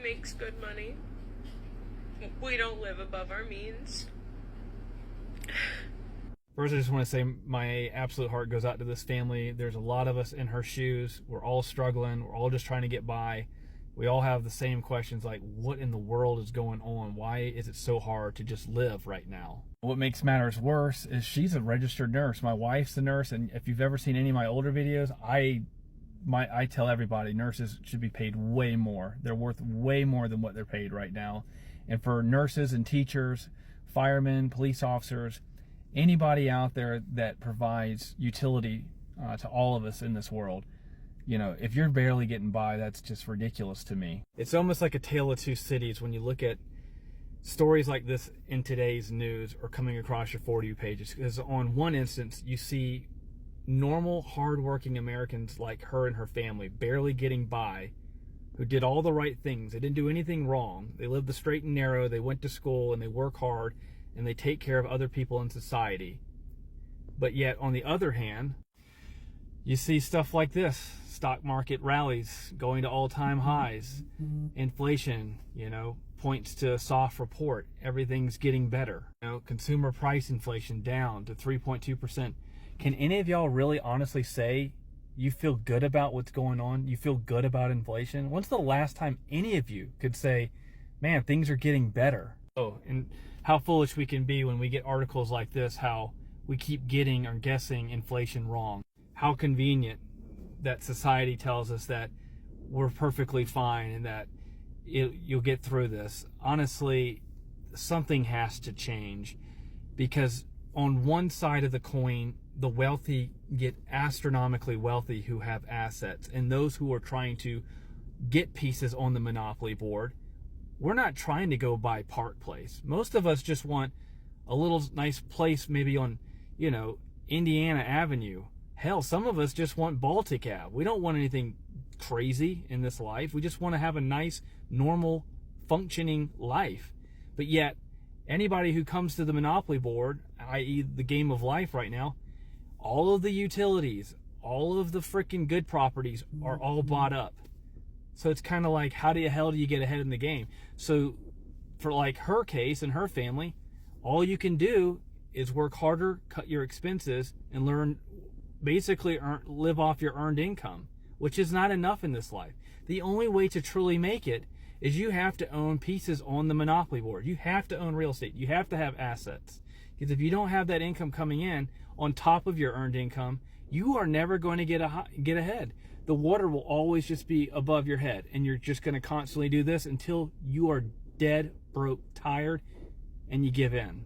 makes good money. We don't live above our means. First, I just want to say my absolute heart goes out to this family. There's a lot of us in her shoes. We're all struggling. We're all just trying to get by. We all have the same questions like, what in the world is going on? Why is it so hard to just live right now? What makes matters worse is she's a registered nurse. My wife's a nurse, and if you've ever seen any of my older videos, I tell everybody nurses should be paid way more. They're worth way more than what they're paid right now. And for nurses and teachers, firemen, police officers, anybody out there that provides utility to all of us in this world, you know, if you're barely getting by, that's just ridiculous to me. It's almost like a tale of two cities when you look at stories like this in today's news or coming across your For You pages. Because on one instance, you see normal, hardworking Americans like her and her family barely getting by, who did all the right things. They didn't do anything wrong. They lived the straight and narrow. They went to school and they work hard and they take care of other people in society. But yet, on the other hand, you see stuff like this. Stock market rallies going to all-time highs. Inflation, you know, points to a soft report. Everything's getting better. You know, consumer price inflation down to 3.2%. Can any of y'all really honestly say you feel good about what's going on? You feel good about inflation? When's the last time any of you could say, man, things are getting better? Oh, and how foolish we can be when we get articles like this, how we keep getting or guessing inflation wrong. How convenient that society tells us that we're perfectly fine and that you'll get through this. Honestly, something has to change, because on one side of the coin, the wealthy get astronomically wealthy who have assets, and those who are trying to get pieces on the monopoly board, we're not trying to go buy Park Place. Most of us just want a little nice place maybe on, you know, Indiana Avenue. Hell, some of us just want Baltic Ave. We don't want anything crazy in this life. We just want to have a nice, normal, functioning life. But yet, anybody who comes to the monopoly board, i.e. the game of life right now, all of the utilities, all of the freaking good properties are all bought up. So it's kind of like, how the hell do you get ahead in the game? So for like her case and her family, all you can do is work harder, cut your expenses, and live off your earned income, which is not enough in this life. The only way to truly make it is you have to own pieces on the monopoly board. You have to own real estate. You have to have assets. Because if you don't have that income coming in on top of your earned income, you are never going to get ahead. The water will always just be above your head, and you're just going to constantly do this until you are dead, broke, tired, and you give in.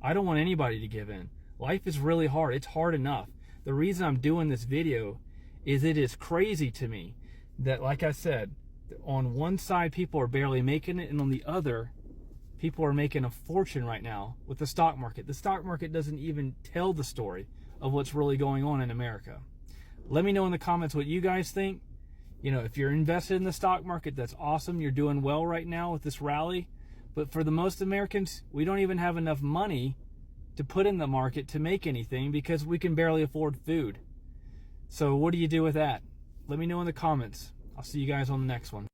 I don't want anybody to give in. Life is really hard. It's hard enough. The reason I'm doing this video is it is crazy to me that, like I said, on one side people are barely making it, and on the other, people are making a fortune right now with the stock market. The stock market doesn't even tell the story of what's really going on in America. Let me know in the comments what you guys think. You know, if you're invested in the stock market, that's awesome. You're doing well right now with this rally. But for the most Americans, we don't even have enough money to put in the market to make anything because we can barely afford food. So what do you do with that? Let me know in the comments. I'll see you guys on the next one.